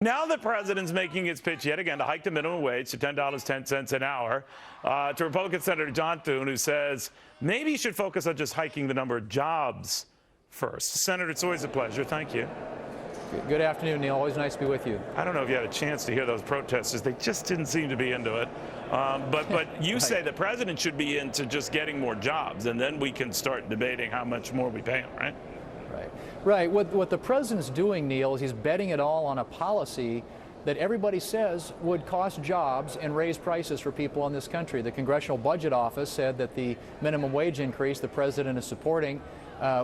Now the president's making his pitch yet again to hike the minimum wage to $10.10 an hour to Republican Senator John Thune, who says maybe you should focus on just hiking the number of jobs first. Senator, it's always a pleasure. Thank you. Good afternoon, Neil. Always nice to be with you. I don't know if you had a chance to hear those protesters. They just didn't seem to be into it. But you Right. say the president should be into just getting more jobs, and then we can start debating how much more we pay him, right? Right. What the president's doing, Neil, is he's betting it all on a policy that everybody says would cost jobs and raise prices for people in this country. The Congressional Budget Office said that the minimum wage increase the president is supporting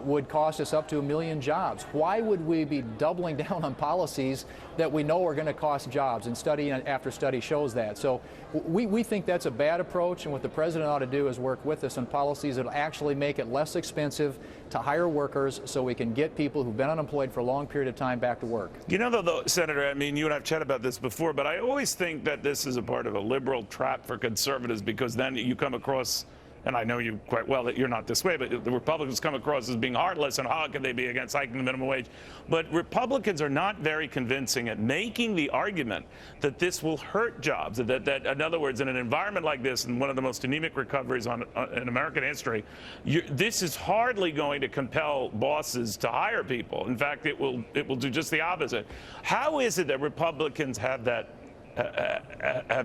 would cost us up to 1 million jobs. Why would we be doubling down on policies that we know are going to cost jobs? And study after study shows that. So we think that's a bad approach, and what the president ought to do is work with us on policies that will actually make it less expensive to hire workers so we can get people who've been unemployed for a long period of time back to work. You know, though, Senator, I mean, you and I have chatted about this before, but I always think that this is a part of a liberal trap for conservatives, because then you come across, and I know you quite well that you're not this way, but the Republicans come across as being heartless, and how can they be against hiking the minimum wage? But Republicans are not very convincing at making the argument that this will hurt jobs, that in other words, in an environment like this, and one of the most anemic recoveries in American history, this is hardly going to compel bosses to hire people. In fact, it will do just the opposite. How is it that Republicans have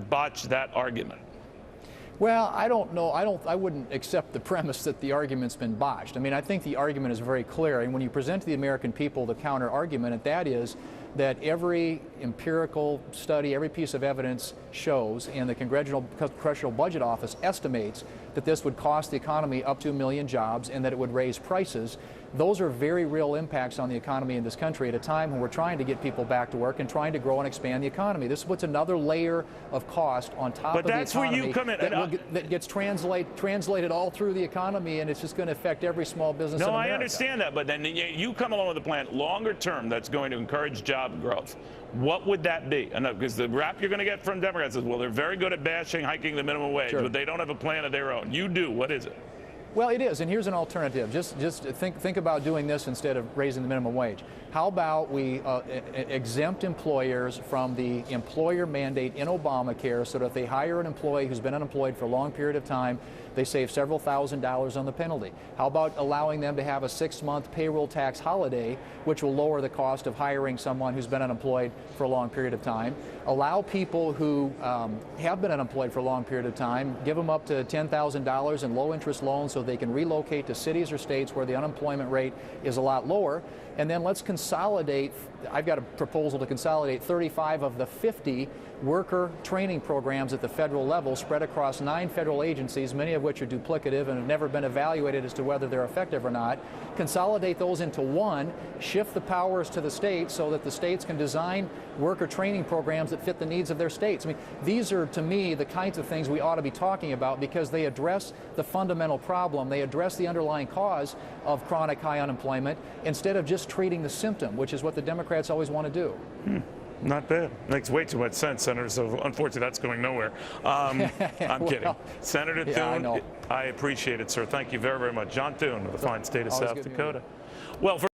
botched that argument? Well, I don't know. I wouldn't accept the premise that the argument's been botched. I mean, I think the argument is very clear. And when you present to the American people the counter argument, and that is that every empirical study, every piece of evidence shows, and the Congressional Budget Office estimates that this would cost the economy up to 1 million jobs and that it would raise prices. Those are very real impacts on the economy in this country at a time when we're trying to get people back to work and trying to grow and expand the economy. This puts another layer of cost on top of the economy. But that's where you come in. That gets translated all through the economy, and it's just going to affect every small business in America. No, I understand that, but then you come along with a plan longer term that's going to encourage job growth. What would that be? Because the rap you're going to get from Democrats is, well, they're very good at bashing hiking the minimum wage, but they don't have a plan of their own. You do. What is it? Well, it is, and here's an alternative. Just think about doing this instead of raising the minimum wage. How about we exempt employers from the employer mandate in Obamacare, so that if they hire an employee who's been unemployed for a long period of time, they save several $1,000s on the penalty. How about allowing them to have a 6-month payroll tax holiday, which will lower the cost of hiring someone who's been unemployed for a long period of time? Allow people who have been unemployed for a long period of time, give them up to $10,000 in low-interest loans so they can relocate to cities or states where the unemployment rate is a lot lower. And then let's consolidate. I've got a proposal to consolidate 35 of the 50 worker training programs at the federal level spread across 9 federal agencies, many of which are duplicative and have never been evaluated as to whether they're effective or not. Consolidate those into one, shift the powers to the states so that the states can design worker training programs that fit the needs of their states. I mean, these are, to me, the kinds of things we ought to be talking about, because they address the fundamental problem. They address the underlying cause of chronic high unemployment instead of just treating the symptom, which is what the Democrats always want to do. Not bad. Makes way too much sense, Senator, so unfortunately that's going nowhere. I'm kidding. Senator Thune, I appreciate it, sir. Thank you very, very much. John Thune of the fine state of South Dakota. Well,